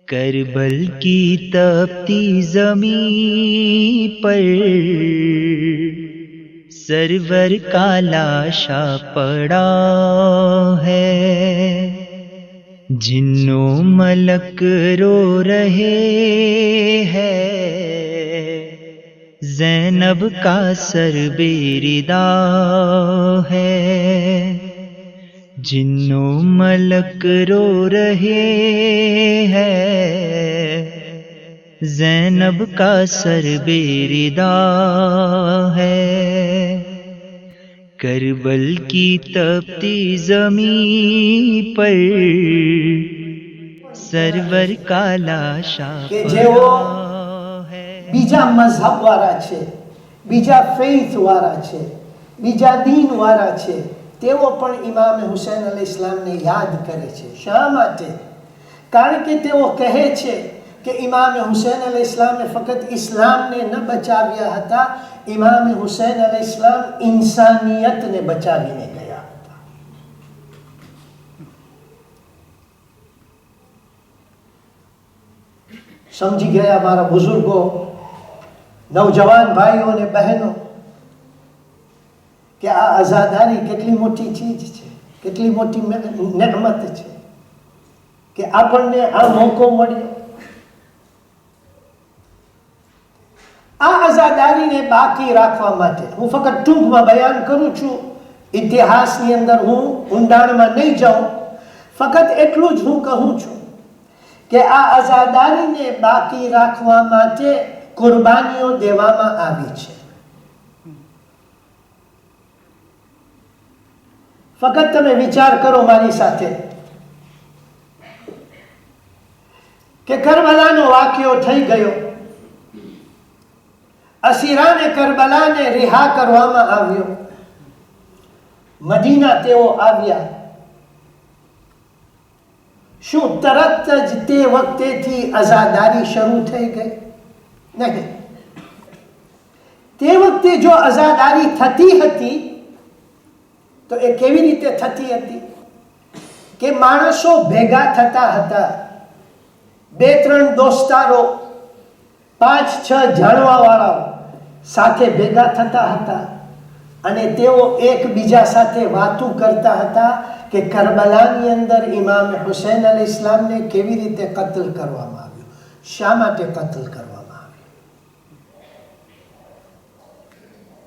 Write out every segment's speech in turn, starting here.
करबल की तपती जमीन पर सरवर का लाशा पड़ा है। जिन्नो मलक रो रहे हैं, ज़ैनब का सर बेरिदा है। जिन्नो मलक रो रहे हैं, ज़ैनब का सर बेरिदा है। करबल की तपती जमीन पर सरवर का लाशा पड़ा है। બીજા મઝહબ વાળા છે, બીજા ફેઇથ વાળા છે, બીજા દીન વાળા છે, તેઓ પણ ઇમામ હુસૈન અલૈહિ ઇસ્લામને યાદ કરે છે. શા માટે? કારણ કે તેઓ કહે છે કે ઇમામ હુસૈન અલૈહિ ઇસ્લામે ફક્ત ઇસ્લામને ન બચાવ્યા હતા, ઇમામ હુસૈન અલૈહિ ઇસ્લામ ઇન્સાનિયતને બચાવીને ગયા હતા. સમજી ગયા મારા બુઝુર્ગો, નવજવાન ભાઈઓ અને બહેનો, કે આ આઝાદારી કેટલી મોટી ચીજ છે, કેટલી મોટી નેમત છે કે આપણને આ મોકો મળ્યો. આ આઝાદારીને બાકી રાખવા માટે હું ફક્ત ટૂંકમાં બયાન કરું છું, ઇતિહાસની અંદર હું ઊંડાણમાં નહીં જાઉં. ફક્ત એટલું જ હું કહું છું કે આ આઝાદારીને બાકી રાખવા માટે કુરબાનીઓ દેવામાં આવી છે. ફક્ત તમે વિચાર કરો મારી સાથે કે કરબલાનો વાક્યો થઈ ગયો, અસીરાને કરબલાને રિહા કરવામાં આવ્યો, મદીના તેઓ આવ્યા. શું તરત જ તે વખતેથી આઝાદારી શરૂ થઈ ગઈ? નહીં. તે વખતે જો આઝાદારી થતી હતી તો એ કેવી રીતે થતી હતી કે માણસો ભેગા થતા હતા, 2-3 દોસ્તારો, 5-6 જાણવાવાળાઓ સાથે ભેગા થતા હતા અને તેઓ એકબીજા સાથે વાતો કરતા હતા કે કરબલાની અંદર ઇમામ હુસૈન અલૈહિ ઇસ્લામને કેવી રીતે કત્લ કરવામાં આવ્યું, શા માટે કત્લ કરવામાં આવ્યું.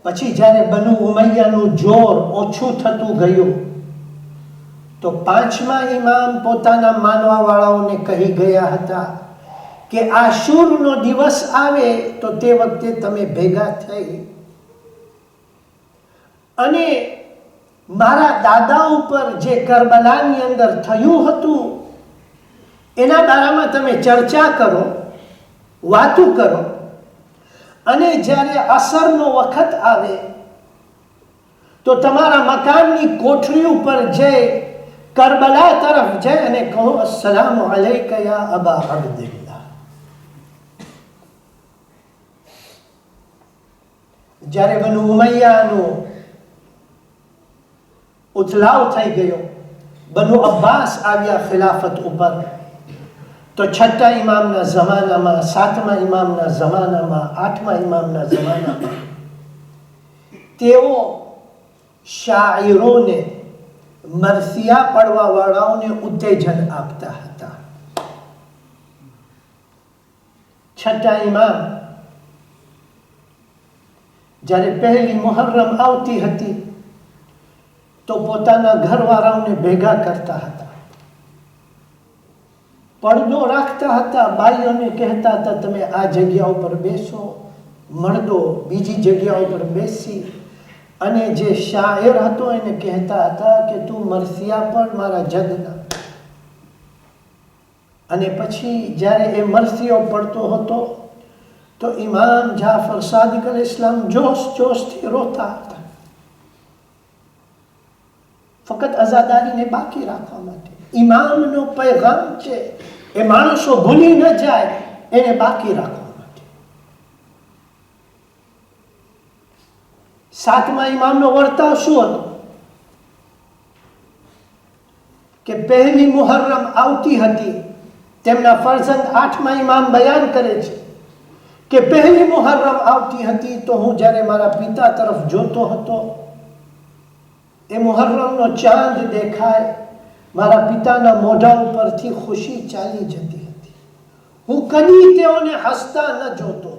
પછી જ્યારે બનુ ઉમૈયાનું જોર ઓછું થતું ગયું તો 5મા ઇમામ પોતાના માનવાવાળાઓને કહી ગયા હતા કે આશુરનો દિવસ આવે તો તે વખતે તમે ભેગા થઈ અને મારા દાદા ઉપર જે કરબલાની અંદર થયું હતું એના બારામાં તમે ચર્ચા કરો, વાતો કરો, અને જ્યારે અસરનો વખત આવે તો તમારા મકાનની કોઠરી ઉપર જઈ કરબલા તરફ જઈ અને કહો, અસ્સલામુ અલૈકા યા અબા અબ્દિલ્લાહ. જ્યારે બનુ ઉમૈયાનો ઉથલાવ થઈ ગયો, બનુ અબ્બાસ આવ્યા ખિલાફત ઉપર, તો 6ઠા ઇમામના જમાનામાં, 7મા ઇમામના જમાનામાં, 8મા ઇમામના જમાનામાં તેઓ શાયરોને, મરસિયા પડવા વાળાઓને ઉત્તેજન આપતા હતા. 6ઠા ઇમામ જ્યારે પહેલી મુહર્રમ આવતી હતી તો પોતાના ઘરવાળાઓને ભેગા કરતા હતા, પડદો રાખતા હતા, બાઈઓને કહેતા હતા તમે આ જગ્યા ઉપર બેસો, મર્દો બીજી જગ્યા ઉપર બેસી, અને જે શાયર હતો એને કહેતા હતા કે તું મરસિયા પર મારા જગના. અને પછી જ્યારે એ મરસિયો પડતો હતો તો ઇમામ જાફર સાદિક અલૈહિ ઇસ્લામ જોશ જોશથી રોતા હતા, ફક્ત આઝાદારીને બાકી રાખવા માટે. ઇમામનો પૈગામ છે, એ માણસો ભૂલી ન જાય એને બાકી રાખવા માટે. 7મા ઇમામનો વર્તાવ શું હતો કે પહેલી મુહર્રમ આવતી હતી તેમના ફરજંદ 8મા ઇમામ બયાન કરે છે કે પહેલી મુહર્રમ આવતી હતી તો હું જ્યારે મારા પિતા તરફ જોતો હતો, એ મુહર્રમનો ચાંદ દેખાય, મારા પિતાના મોઢા ઉપરથી ખુશી ચાલી જતી હતી. હું કદી તેઓને હસતા ન જોતો હતો.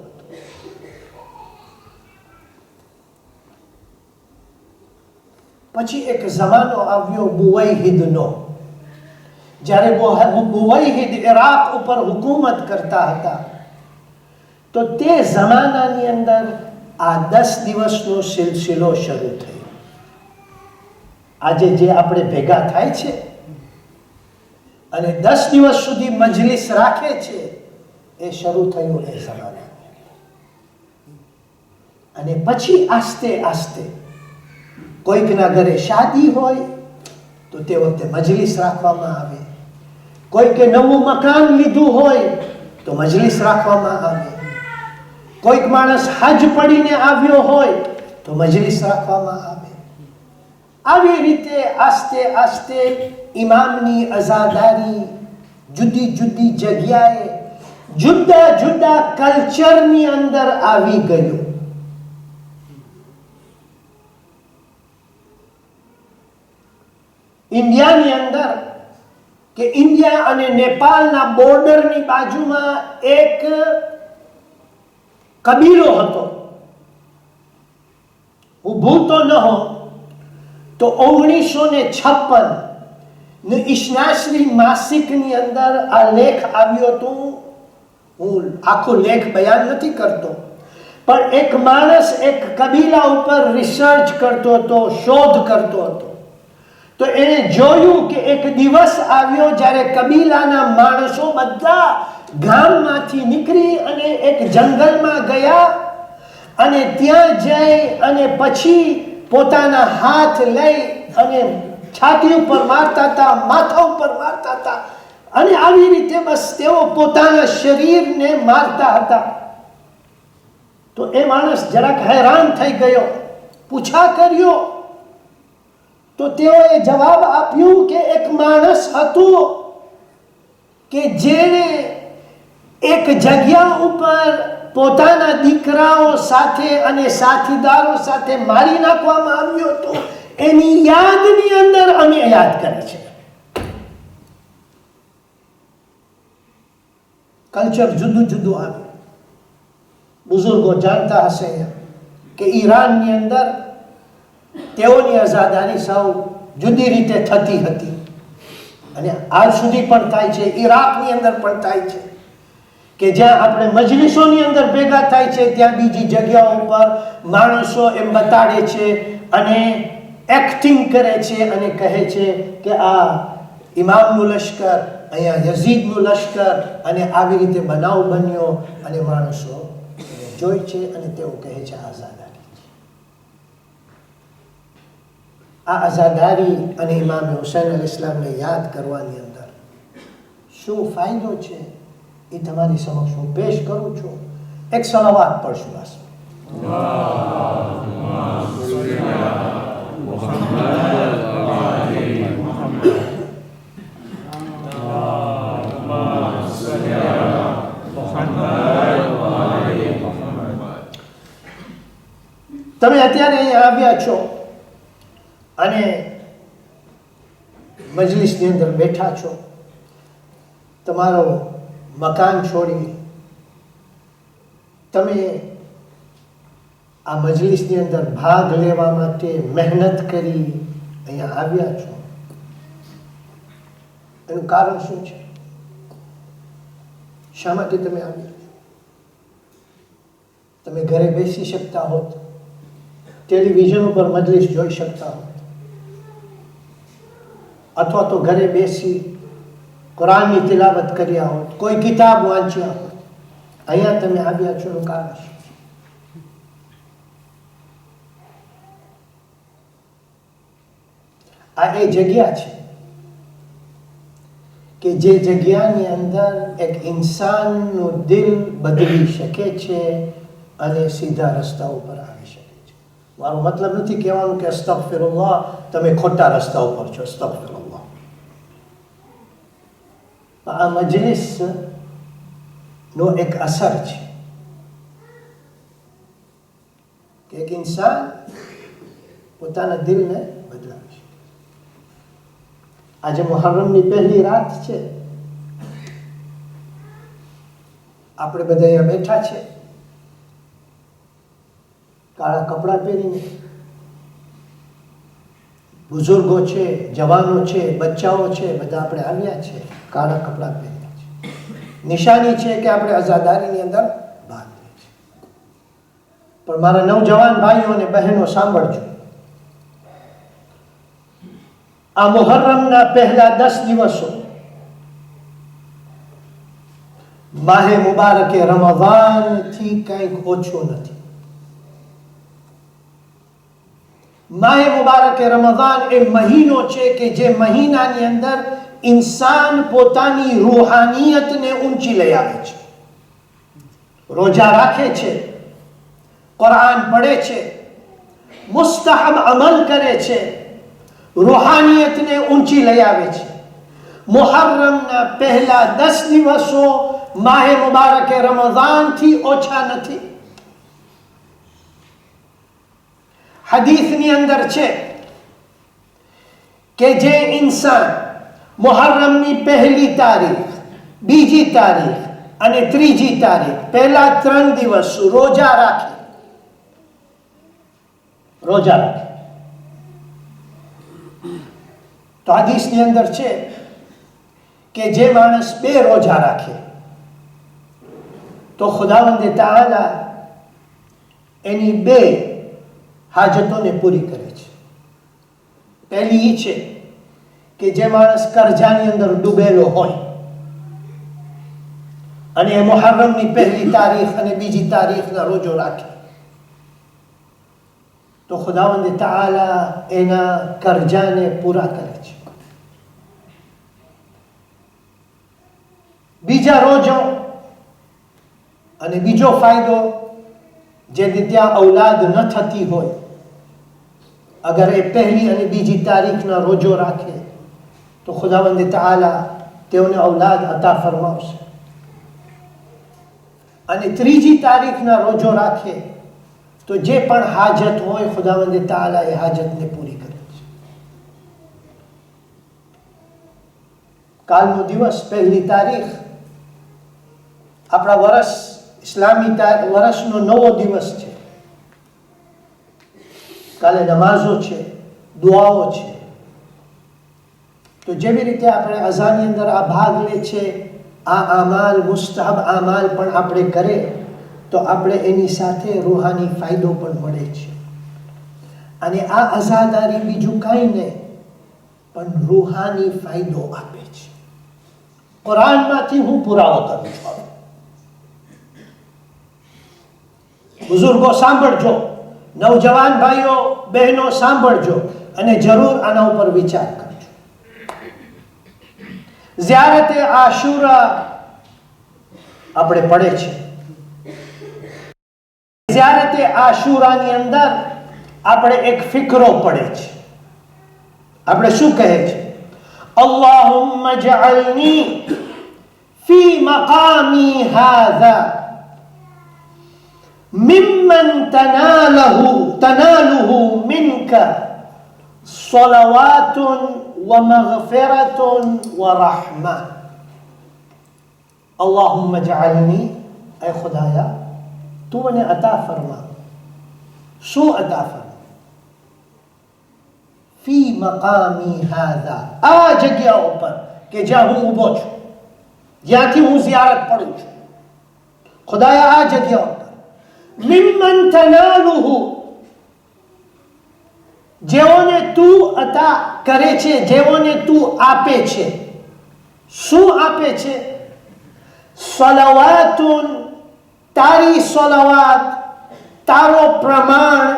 પછી એક જમાનો આવ્યો બુવૈહિદનો, જ્યારે બુવૈહિદ ઇરાક ઉપર હુકુમત કરતા હતા, તો તે જમાનાની અંદર આ 10 દિવસનો સિલસિલો શરૂ થયો. આજે જે આપણે ભેગા થાય છે અને 10 દિવસ સુધી મજલિસ રાખે છે, એ શરૂ થયું એ જમાના. અને પછી આસ્તે આસ્તે કોઈકના ઘરે શાદી હોય તો તે વખતે મજલિસ રાખવામાં આવે, કોઈકે નવું મકાન લીધું હોય તો મજલિસ રાખવામાં આવે, કોઈક માણસ હજ પડીને આવ્યો હોય તો મજલિસ રાખવામાં આવે. આવી રીતે આસ્તે આસ્તે ઇમામની અઝાદારી જુદી જુદી જગ્યાએ જુદા જુદા કલ્ચરની અંદર આવી ગયું. ઇન્ડિયાની અંદર કે ઇન્ડિયા અને નેપાળના બોર્ડરની બાજુમાં એક કબીલો હતો. હું ભૂલતો ન હોઉં તો 1956 ને ઈશનાશ્રી માસિકની અંદર આ લેખ આવ્યો હતો. હું આખો લેખ બયાન નથી કરતો, પણ એક માણસ એક કબીલા ઉપર રિસર્ચ કરતો હતો, શોધ કરતો હતો. તો એણે જોયું કે એક દિવસ આવ્યો જ્યારે કબીલાના માણસો બધા ગામમાંથી નીકળી અને એક જંગલમાં ગયા અને ત્યાં જઈ અને પછી પોતાના હાથ લઈ અને છાતી ઉપર મારતા હતા, માથા ઉપર મારતા હતા અને આવી રીતે બસ તેઓ પોતાના શરીરને મારતા હતા. તો એ માણસ જરાક હેરાન થઈ ગયો, પૂછા કર્યો તો તેઓએ જવાબ આપ્યું કે એક માણસ હતો કે જેણે એક જગ્યા ઉપર પોતાના દીકરાઓ સાથે અને સાથીદારો સાથે મારી નાખવામાં આવ્યો હતો. એની યાદની અંદર અમે યાદ કરે છે. કલ્ચર જુદું જુદું આવ્યું. બુઝુર્ગો જાણતા હશે કે ઈરાનની અંદર તેઓની આઝાદારી સાવ જુદી રીતે થતી હતી અને આજ સુધી પણ થાય છે. ઈરાકની અંદર પણ થાય છે કે જ્યાં આપણે મજલિસોની અંદર ભેગા થાય છે, ત્યાં બીજી જગ્યાઓ પર માણસો એમ બતાડે છે અને એક્ટિંગ કરે છે અને કહે છે કે આ ઇમામનું લશ્કર, અહીંયા યઝીદનું લશ્કર, અને આવી રીતે બનાવ બન્યો અને માણસો જોઈ છે અને તેઓ કહે છે આઝાદારી. આ આઝાદારી અને ઇમામ હુસૈન અલ ઇસ્લામને યાદ કરવાની અંદર શું ફાયદો છે એ તમારી સમક્ષ હું પેશ કરું છું. એક સલાવાત પડશું બસ. તમે અત્યારે અહીંયા આવ્યા છો અને મજલિસની અંદર બેઠા છો. તમારો મકાન છોડી તમે આ મજલિસની અંદર ભાગ લેવા માટે મહેનત કરી અહીંયા આવ્યા છો. એનું કારણ શું છે? શા માટે તમે આવ્યા છો? તમે ઘરે બેસી શકતા હોત, ટેલિવિઝન ઉપર મજલિસ જોઈ શકતા હોત, અથવા તો ઘરે બેસી કુરાનની તિલાવત કર્યા હોત, કોઈ કિતાબ વાંચ્યા હોત. અહીંયા તમે આવ્યા છો એનું કારણ શું? આ એ જગ્યા છે કે જે જગ્યાની અંદર એક ઇન્સાનનું દિલ બદલી શકે છે અને સીધા રસ્તા ઉપર આવી શકે છે. મારો મતલબ નથી કહેવાનું કે અસ્તગફિરુલ્લાહ, તમે ખોટા રસ્તા ઉપર છો, અસ્તગફિરુલ્લાહ. આ મજલિસ નો એક અસર છે કે એક ઇન્સાન પોતાના દિલને બદલાવે છે. આજે મુહર્રમની પહેલી રાત છે. આપણે બધા અહીંયા બેઠા છે કાળા કપડાં પહેરીને. બુઝુર્ગો છે, જવાનો છે, બચ્ચાઓ છે, બધા આપણે આવ્યા છે કાળા કપડાં પહેર્યા છે. નિશાની છે કે આપણે આઝાદારીની અંદર ભાગ લે છે. પણ મારા નવજવાન ભાઈઓ અને બહેનો સાંભળજો, આ મુહર્રમના પહેલા 10 દિવસો માહે મુબારકે રમઝાનથી કંઈક ઓછું નથી. માહે મુબારકે રમઝાન એ મહિનો છે કે જે મહિનાની અંદર ઇન્સાન પોતાની રૂહાનિયતને ઊંચી લઈ આવે છે. રોજા રાખે છે, કુરાન પડે છે, મુસ્તહબ અમલ કરે છે, રૂહાનિયતને ઊંચી લઈ આવે છે. મુહર્રમના પહેલા 10 દિવસો માહે મુબારકે રમઝાનથી ઓછા નથી. હદીસની અંદર છે કે જે ઇન્સાન મુહર્રમની પહેલી તારીખ, બીજી તારીખ અને ત્રીજી તારીખ પહેલા 3 દિવસ રોજા રાખે તો હદીસની અંદર છે કે જે માણસ 2 રોજા રાખે તો ખુદાવંદ તાઆલા એની 2 હાજતોને પૂરી કરે છે. પહેલી એ છે કે જે માણસ કરજાની અંદર ડૂબેલો હોય અને એ મુહર્રમની પહેલી તારીખ અને બીજી તારીખના રોજો રાખે તો ખુદાવંદ તાઆલા એના કરજાને પૂરા કરે છે. બીજા રોજો અને બીજો ફાયદો, જેને ત્યાં ઔલાદ ન થતી હોય, અગર એ પહેલી અને બીજી તારીખના રોજો રાખે તો ખુદાવંદ તાઆલા તેઓને ઔલાદ અતા ફરમાવશે. અને ત્રીજી તારીખના રોજો રાખે તો જે પણ હાજત હોય ખુદાવંદ તાઆલા એ હાજતને પૂરી કરે છે. કાલનો દિવસ પહેલી તારીખ આપણા વર્ષ ઇસ્લામી વર્ષનો નવો દિવસ છે. કાલે નમાઝો છે, દુઆઓ છે. તો જેવી રીતે આપણે અઝાની અંદર આ ભાગ લે છે, આ આમાલ મુસ્તહબ આમાલ પણ આપણે કરે તો આપણે એની સાથે રૂહાની ફાયદો પણ મળે છે. અને આ અઝાદારી બીજું કાંઈ નહીં પણ રૂહાની ફાયદો આપે છે. કુરાનમાંથી હું પુરાવો કરું છું. બુઝુર્ગો સાંભળજો, નવજવાન ભાઈઓ બહેનો સાંભળજો અને જરૂર આના ઉપર વિચાર કરજો. ઝિયારતે આશુરા આપણે પડે છે. ઝિયારતે આશુરાની અંદર આપણે એક ફિકરો પડે છે. આપણે શું કહે છે? અલ્લાહુમ્મા જઅલની ફી મકામી હાઝા ممن تناله منك صلوات ومغفرة ورحمة. اللهم اجعلني اي خدایا تو મને عطا فرما. شو عطا فرما؟ في مقامي هذا આ જગ્યા ઉપર કે જ્યાં હું ઊભો છું, જ્યાંથી હું ઝિયારત પડું છું, ખુદાયા આ જગ્યા ઉપર મિમ્મન તનાલુહુ જેઓને તું અતા કરે છે, જેઓને તું આપે છે. શું આપે છે? સલાવાતુન તારી સલાવાત, તારો પ્રમાણ,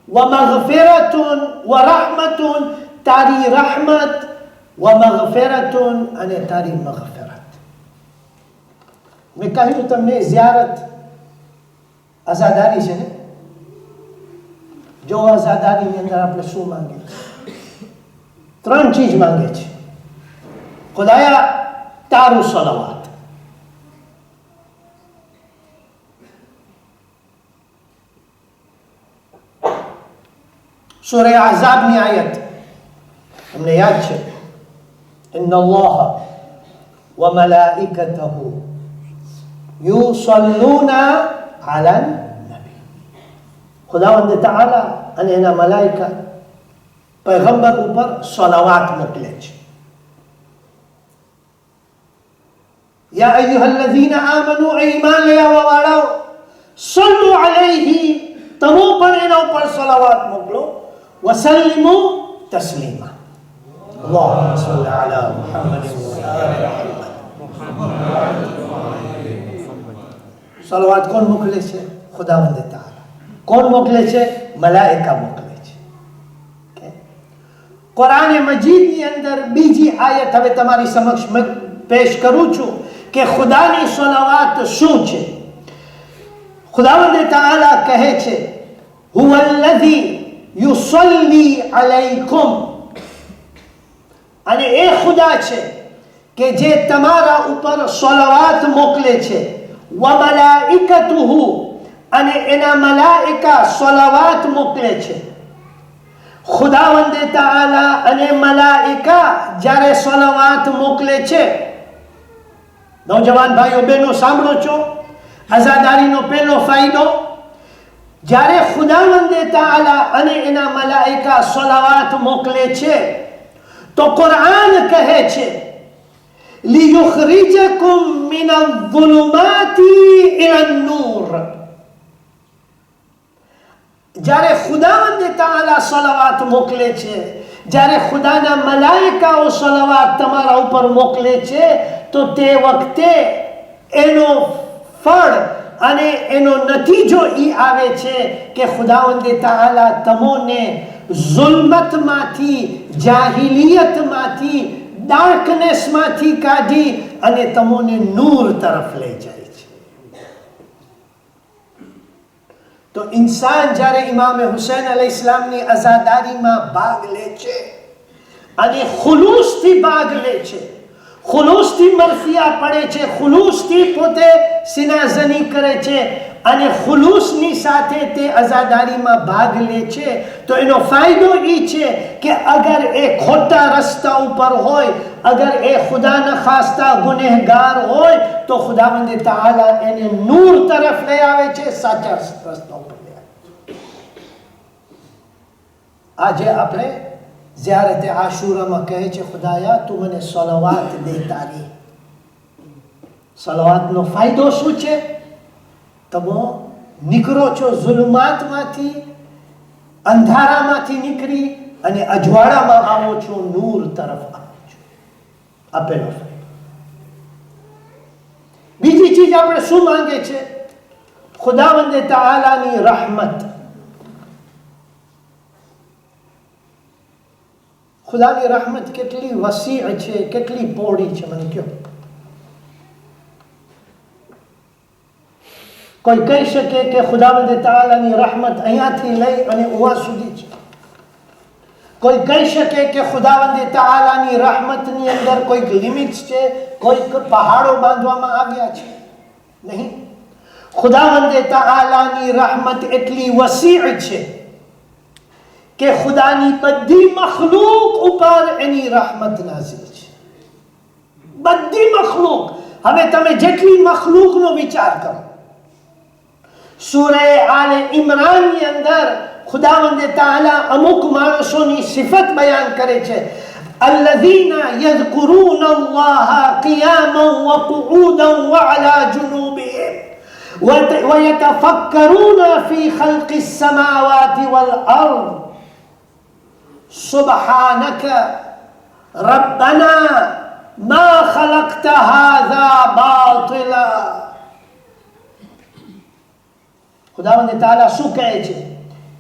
વ મગફિરતુન વ રહમતુન તારી રહમત, વ મગફિરતુન અને તારી મગફિરત. મેં કહ્યું તમને ઝિયારત આઝાદારી છે ને. જો આઝાદારીની અંદર આપણે શું માંગીએ? 3 ચીજ માંગે છે. ખુદાયા તારું સલાવત. સૂરે આઝાબની આયત તમને યાદ છે, ઇન્ન અલ્લાહ વ મલાઇકતહુ યુસલ્લુના અલન નબી. ખુદાવંદ તઆલા અને એના મલાઈકા પૈગંબર ઉપર સલાવત મોકલે છે. યા અય્યુહલ્લઝીના આમનુ, ઈમાન લેવા વાળાઓ, સલ્લુ અલૈહી, તમો પણ એના ઉપર સલાવત મોકલો, વસલ્લિમુ તસ્લીમા. અલ્લાહુમ્મા સલ્લી અલા મુહમ્મદ વ આલિ મુહમ્મદ. સલાવત કોણ મોકલે છે? ખુદાવંદ તઆલા. કોણ મોકલે છે? મલાઈકા મોકલે છે. કુરાન મજીદની અંદર બીજી આયત હવે તમારી સમક્ષ પેશ કરું છું કે ખુદાની સલાવત શું છે. ખુદાવંદ તઆલા કહે છે, હુવલ્લઝી યુસલ્લી અલૈકુમ, અને એ ખુદા છે કે જે તમારા ઉપર સલાવત મોકલે છે. વ મલાઇકતુહુ, અને એના મલાઇકા સલાવત મોકલે છે. ખુદાવંદ તઆલા અને મલાઇકા જ્યારે સલાવત મોકલે છે, નૌજવાન ભાઈઓ બહેનો સાંભળો છો, આઝાદારીનો પહેલો ફાયદો, જ્યારે ખુદાવંદ તઆલા અને એના મલાઇકા સલાવત મોકલે છે તો કુરાન કહે છે, લિયુખરિજકુમ મિનઝ્ઝુલુમાતિ ઇલન-નૂર. જ્યારે ખુદાવંદ તઆલા સલાવત મોકલે છે, જ્યારે ખુદાના મલાઈકાઓ સલાવત તમારા ઉપર મોકલે છે, તો તે વખતે એનો ફળ અને એનો નતીજો ઈ આવે છે કે ખુદાવંદ તઆલા તમોને ઝુલ્મતમાંથી, જાહિલિયતમાંથી, ડાર્કનેસમાંથી કાઢી અને તમોને નૂર તરફ લઈ જાય છે. તો ઇન્સાન જ્યારે ઇમામ હુસૈન અલૈહિસ્સલામની આઝાદારીમાં ભાગ લે છે અને ખુલૂસથી ભાગ લે છે, ખુલૂસથી મરફિયા પડે છે, ખુલૂસથી પોતે સિનાઝની કરે છે અને ખુલૂસની સાથે તે આઝાદારીમાં ભાગ લે છે, તો એનો ફાયદો એ છે કે અગર એ ખોટા રસ્તા ઉપર હોય, અગર એ ખુદા ન ખાસ્તા ગુનેહગાર હોય, તો ખુદાવંદ તઆલા એને નૂર તરફ લઈ આવે છે, સાચા રસ્તા ઉપર લઈ આવે છે. આજે આપણે ઝિયારતે આશુરામાં કહે છે, ખુદાયા તું મને સલાવત દે તારી. સલાવતનો ફાયદો શું છે? તમે નીકળો છો ઝુલ્માતમાંથી, અંધારામાંથી નીકળી અને અજવાળામાં આવો છો, નૂર તરફ આવો છો. આપેલો ફાયદો. બીજી ચીજ આપણે શું માંગે છે? ખુદાવંદ તઆલાની રહમત. ખુદાની રહમત કેટલી વસી છે, કેટલી પહોળી છે, મને કહો. કોઈ કહી શકે કે ખુદાવંદ તઆલાની રહમત અહીંયાથી લઈ અને ઉવા સુધી છે. કોઈ કહી શકે કે ખુદાવંદ તઆલાની રહમતની અંદર કોઈક લિમિટ્સ છે, કોઈક પહાડો બાંધવામાં આવ્યા છે? નહીં. ખુદાવંદ તઆલાની રહમત એટલી વસી છે કે ખુદાની બધી મખલૂક ઉપર એની રહમત નાઝિલ છે. બધી મખલૂક. હવે તમે જેટલી મખલૂકનો વિચાર કરો, સૂરે આલે ઇમરાનની અંદર ખુદાવંદ તઆલા અમુક માણસોની સિફત બયાન કરે છે. અલ્લઝીના યઝકુરૂન અલ્લાહ કિયામન વ કુઉદન વ અલા જુનૂબિહિમ ويتفكرون في خلق السماوات والأرض سبحانك ربنا ما خلقت هذا باطلا. ખુદાવંદ તઆલા શું કહે છે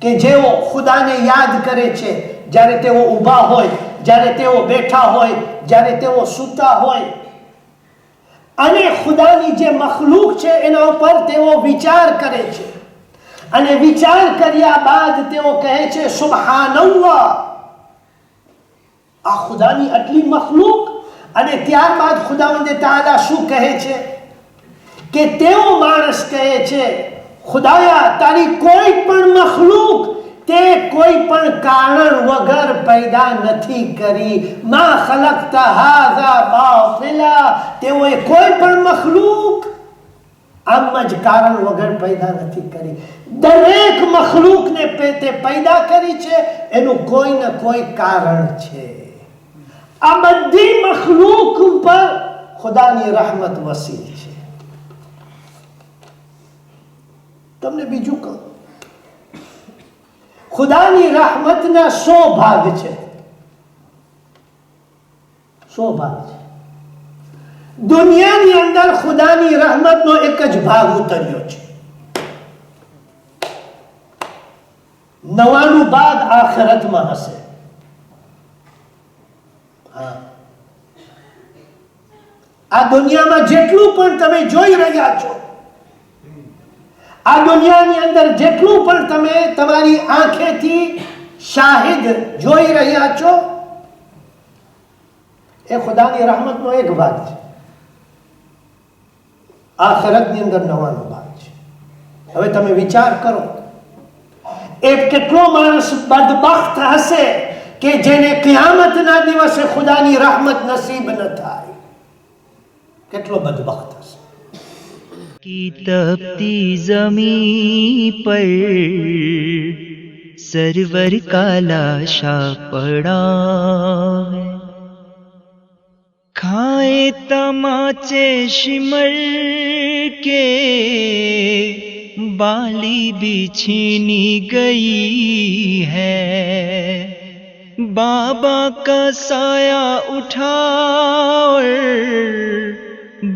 કે જેઓ ખુદાને યાદ કરે છે જ્યારે તેઓ ઊભા હોય, જ્યારે તેઓ બેઠા હોય, જ્યારે તેઓ સૂતા હોય, અને ખુદાની જે મખલૂક છે એના ઉપર તેઓ વિચાર કરે છે, અને વિચાર કર્યા બાદ તેઓ કહે છે સુબહાનલ્લાહ. આ ખુદાની આટલી મખલૂક અને ત્યારબાદ ખુદાવંદે તાઆલા શું કહે છે કે તેઓ માણસ કહે છે, ખુદાયા તારી કોઈ પણ મખલૂક તે કોઈ પણ કારણ વગર પેદા નથી કરી. મા ખલકતા હાઝા બાતિલા, તેઓએ કોઈ પણ મખલૂક આમ જ કારણ વગર પેદા નથી કરી. દરેક મખલૂકને તે પેદા કરી છે, એનું કોઈ ને કોઈ કારણ છે. આ બધી મખલૂક ઉપર ખુદાની રહેમત વસી છે. તમને બીજું કહું, ખુદાની રહેમતના 100 ભાગ છે. 100 ભાગ છે. દુનિયાની અંદર ખુદાની રહેમતનો એક જ ભાગ ઉતર્યો છે. 99 ભાગ આખિરતમાં હશે. આ દુનિયામાં જેટલું પણ તમે જોઈ રહ્યા છો, આ દુનિયાની અંદર જેટલું પણ તમે તમારી આંખેથી શાહિદ જોઈ રહ્યા છો, એ ખુદાની રહેમતનો એક ભાગ છે. આખિરતની અંદર 99 ભાગ છે. હવે તમે વિચાર કરો, એ કેટલો માણસ બદબખ્ત હશે કે જેને કિયામતના દિવસે ખુદાની રહેમત નસીબ ન થાય. કેટલો બદબખ્ત હશે. की तपती जमी पर सरवर का लाशा पड़ा है, खाए तमाचे शिमर के बाली भी छीनी गई है, बाबा का साया उठा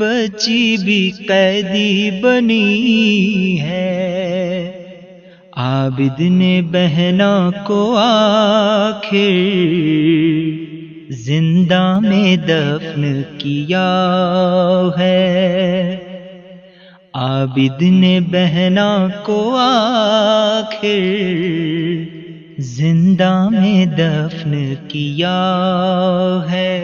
बच्ची भी कैदी बनी है, आबिद ने बहना को आखिर जिंदा में दफन किया है, आबिद ने बहना को आखिर जिंदा में दफन किया है,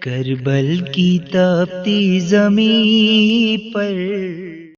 करबल की तपती जमीन पर